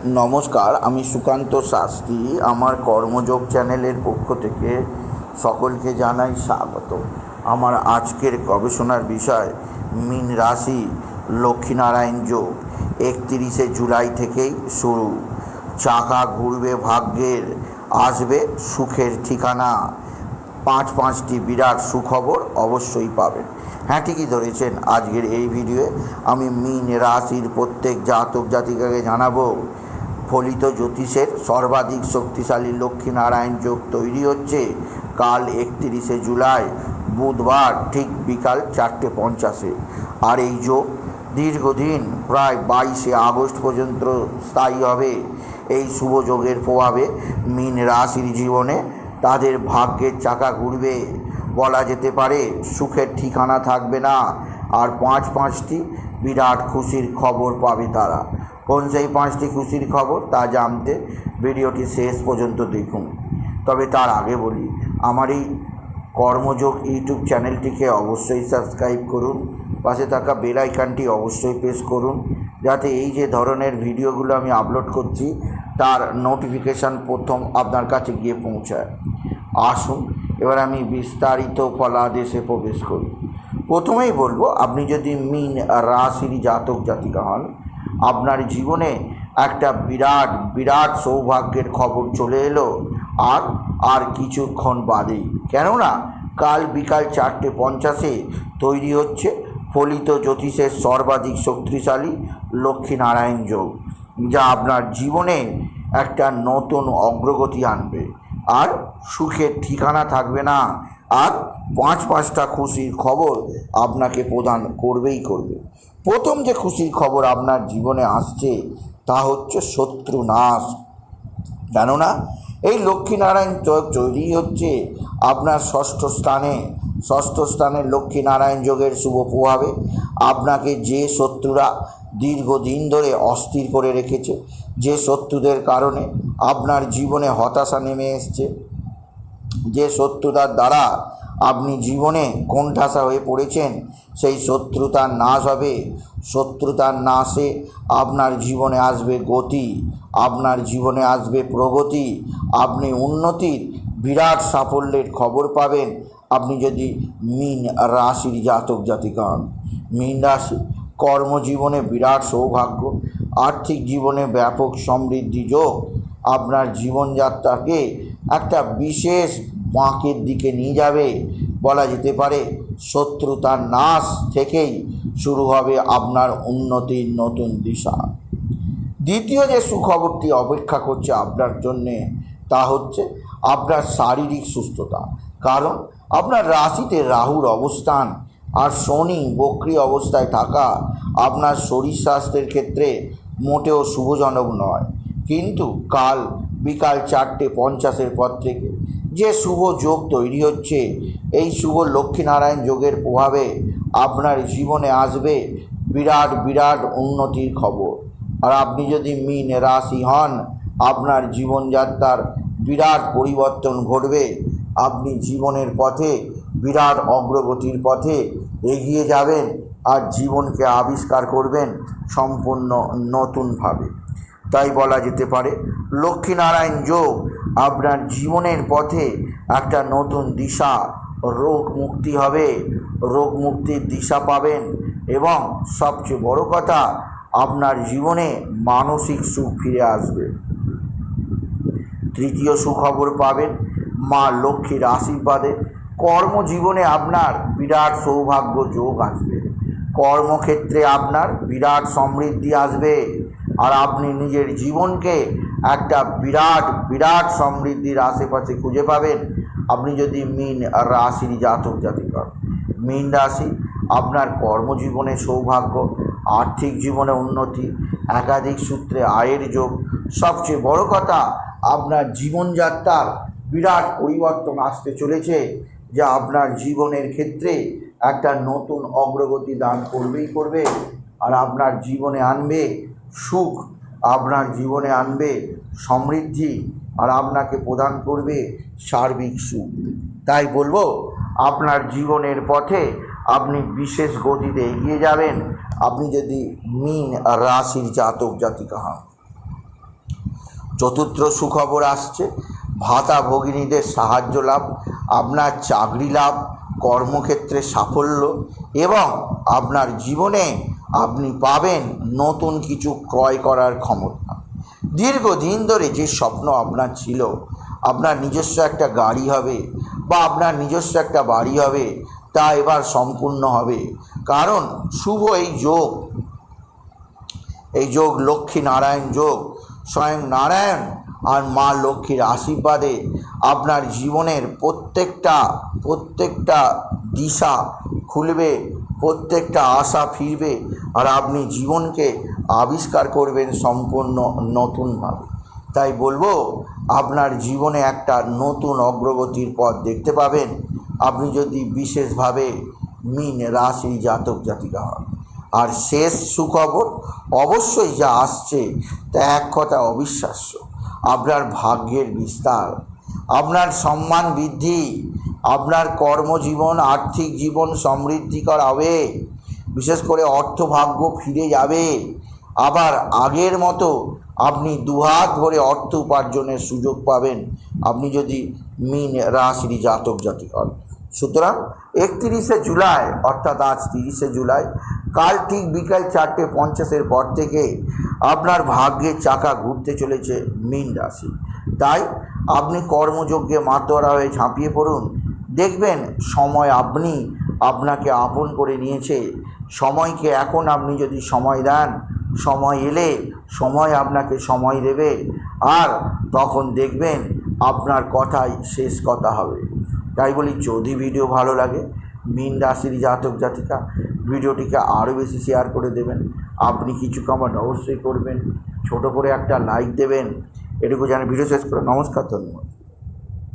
নমস্কার, আমি সুকান্ত শাস্ত্রী। আমার কর্মযোগ চ্যানেলের পক্ষ থেকে সকলকে জানাই স্বাগত। আমার আজকের গবেষণার বিষয় মীন রাশি লক্ষ্মীনারায়ণ যোগ। 31শে জুলাই থেকেই শুরু। চাকা ঘুরবে ভাগ্যের, আসবে সুখের ঠিকানা। পাঁচটি বিরাট সুখবর অবশ্যই পাবেন। হ্যাঁ, ঠিকই ধরেছেন। আজকের এই ভিডিওয়ে আমি মীন রাশির প্রত্যেক জাতক জাতিকাকে জানাবো ফলিত জ্যোতিষের সর্বাধিক শক্তিশালী লক্ষ্মীনারায়ণ যোগ তৈরি হচ্ছে কাল 31শে জুলাই বুধবার ঠিক বিকাল 4:50। আর এই যোগ দীর্ঘদিন প্রায় 22শে আগস্ট পর্যন্ত স্থায়ী হবে। এই শুভ যোগের প্রভাবে মীন রাশির জীবনে তাদের ভাগ্যের চাকা ঘুরবে, বলা যেতে পারে সুখের ঠিকানা থাকবে না। আর পাঁচটি বিরাট খুশির খবর পাবে তারা। কোন সেই 5টি খুশির খবর তা জানতে ভিডিওটি শেষ পর্যন্ত দেখুন। তবে তার আগে বলি, আমার এই কর্মযোগ ইউটিউব চ্যানেলটিকে অবশ্যই সাবস্ক্রাইব করুন, পাশে থাকা বেল আইকনটি অবশ্যই প্রেস করুন, যাতে এই যে ধরনের ভিডিওগুলো আমি আপলোড করছি তার নোটিফিকেশান প্রথম আপনার কাছে গিয়ে পৌঁছায়। আসুন এবার আমি বিস্তারিত ফলাদেশে প্রবেশ করি। প্রথমেই বলবো, আপনি যদি মীন রাশির জাতক জাতিকা হন, আপনার জীবনে একটা বিরাট সৌভাগ্যের খবর চলে এলো আর কিছুক্ষণ বাদেই। কেননা কাল বিকাল 4:50 তৈরি হচ্ছে ফলিত জ্যোতিষের সর্বাধিক শক্তিশালী লক্ষ্মীনারায়ণ যোগ, যা আপনার জীবনে একটা নতুন অগ্রগতি আনবে আর সুখের ঠিকানা থাকবে না। আর পাঁচটা খুশির খবর আপনাকে প্রদান করবেই করবে। প্রথম যে খুশির খবর আপনার জীবনে আসছে তা হচ্ছে শত্রু নাশ। কেননা এই লক্ষ্মীনারায়ণ যোগ তৈরি হচ্ছে আপনার ষষ্ঠ স্থানে লক্ষ্মীনারায়ণ যোগের শুভ প্রভাবে আপনাকে যে শত্রুরা দীর্ঘদিন ধরে অস্থির করে রেখেছে, যে শত্রুদের কারণে আপনার জীবনে হতাশা নেমে এসছে, যে শত্রুতার দ্বারা আপনি জীবনে কোণঠাসা হয়ে পড়েছেন, সেই শত্রুতার নাশ হবে। শত্রুতার নাশে আপনার জীবনে আসবে গতি, আপনার জীবনে আসবে প্রগতি, আপনি উন্নতির বিরাট সাফল্যের খবর পাবেন। আপনি যদি মীন রাশির জাতক জাতিকা হন, মীন রাশি কর্মজীবনে বিরাট সৌভাগ্য, আর্থিক জীবনে ব্যাপক সমৃদ্ধি যোগ আপনার জীবনযাত্রাকে একটা বিশেষ বাঁকের দিকে নিয়ে যাবে। বলা যেতে পারে শত্রুতার নাশ থেকেই শুরু হবে আপনার উন্নতির নতুন দিশা। দ্বিতীয় যে সুখবরটি অপেক্ষা করছে আপনার জন্যে তা হচ্ছে আপনার শারীরিক সুস্থতা। কারণ আপনার রাশিতে রাহুর অবস্থান আর শনি বক্রী অবস্থায় থাকা আপনার শরীর স্বাস্থ্যের ক্ষেত্রে মোটেও শুভজনক নয়। কিন্তু কাল বিকাল 4:50 পর থেকে যে শুভ যোগ তৈরি হচ্ছে, এই শুভ লক্ষ্মীনারায়ণ যোগের প্রভাবে আপনার জীবনে আসবে বিরাট উন্নতির খবর। আর আপনি যদি মীন রাশি হন, আপনার জীবনযাত্রার বিরাট পরিবর্তন ঘটবে। আপনি জীবনের পথে বিরাট অগ্রগতির পথে এগিয়ে যাবেন আর জীবনকে আবিষ্কার করবেন সম্পূর্ণ নতুনভাবে। তাই বলা যেতে পারে লক্ষ্মীনারায়ণ যোগ আপনার জীবনের পথে একটা নতুন দিশা, রোগ মুক্তি হবে, রোগ মুক্তির দিশা পাবেন এবং সবচেয়ে বড় কথা, আপনার জীবনে মানসিক সুখ ফিরে আসবে। তৃতীয় সুখবর পাবেন মা লক্ষ্মীর আশীর্বাদে। কর্মজীবনে আপনার বিরাট সৌভাগ্য যোগ আসবে, কর্মক্ষেত্রে আপনার বিরাট সমৃদ্ধি আসবে আর আপনি নিজের জীবনকে একটা বিরাট সমৃদ্ধির আশেপাশে খুঁজে পাবেন। আপনি যদি মীন রাশির জাতক জাতিকা, মীন রাশি আপনার কর্মজীবনে সৌভাগ্য, আর্থিক জীবনে উন্নতি, একাধিক সূত্রে আয়ের যোগ, সবচেয়ে বড় কথা আপনার জীবনযাত্রার বিরাট পরিবর্তন আসতে চলেছে, যা আপনার জীবনের ক্ষেত্রে একটা নতুন অগ্রগতি দান করবেই করবে আর আপনার জীবনে আনবে সুখ, আপনার জীবনে আনবে সমৃদ্ধি আর আপনাকে প্রদান করবে সার্বিক সুখ। তাই বলবো, আপনার জীবনের পথে আপনি বিশেষ গতিতে এগিয়ে যাবেন আপনি যদি মীন রাশির জাতক জাতিকা হন। চতুর্থ সুখবর আসছে, ভাতা ভগিনীদের সাহায্য লাভ, আপনার চাকরি লাভ, কর্মক্ষেত্রে সাফল্য এবং আপনার জীবনে আপনি পাবেন নতুন কিছু ক্রয় করার ক্ষমতা। দীর্ঘদিন ধরে যে স্বপ্ন আপনার ছিল, আপনার নিজস্ব একটা গাড়ি হবে বা আপনার নিজস্ব একটা বাড়ি হবে, তা এবার সম্পূর্ণ হবে। কারণ শুভ এই যোগ লক্ষ্মী নারায়ণ যোগ, স্বয়ং নারায়ণ আর মা লক্ষ্মীর আশীর্বাদে আপনার জীবনের প্রত্যেকটা দিশা খুলবে, প্রত্যেকটা আশা ফিরবে, আর আপনি জীবনকে আবিষ্কার করবেন সম্পূর্ণ নতুনভাবে। তাই বলবো, আপনার জীবনে একটা নতুন অগ্রগতির পথ দেখতে পাবেন আপনি যদি বিশেষভাবে মীন রাশি জাতক জাতিকা হন। আর শেষ সুখবর অবশ্যই যা আসছে তা এক কথা অবিশ্বাস্য। আপনার ভাগ্যের বিস্তার, আপনার সম্মান বৃদ্ধি, আপনার কর্মজীবন আর্থিক জীবন সমৃদ্ধিকর হবে। বিশেষ করে অর্থভাগ্য ফিরে যাবে। আবার আগের মতো আপনি দুহাত ভরে অর্থ উপার্জনের সুযোগ পাবেন আপনি যদি মীন রাশির জাতক জাতিকা হন। সুতরাং 31শে জুলাই অর্থাৎ আজ 30শে জুলাই, কাল ঠিক বিকাল 4:50 পর থেকে আপনার ভাগ্যের চাকা ঘুরতে চলেছে মীন রাশি। তাই আপনি কর্মযজ্ঞে মাতোয়ারা হয়ে ঝাঁপিয়ে পড়ুন। দেখবেন সময় আপনাকে আপন করে নিয়েছে। সময়কে এখন আপনি যদি সময় দেন, সময় এলে সময় আপনাকে সময় দেবে, আর তখন দেখবেন আপনার কথাই শেষ কথা হবে। তাই বলি, যদি ভিডিও ভালো লাগে মীন রাশির জাতক জাতিকা ভিডিওটিকে আরও বেশি শেয়ার করে দেবেন। আপনি কিছু কমেন্ট অবশ্যই করবেন, ছোট করে একটা লাইক দেবেন। এটুকু জানি। ভিডিও শেষ করে নমস্কার, ধন্যবাদ।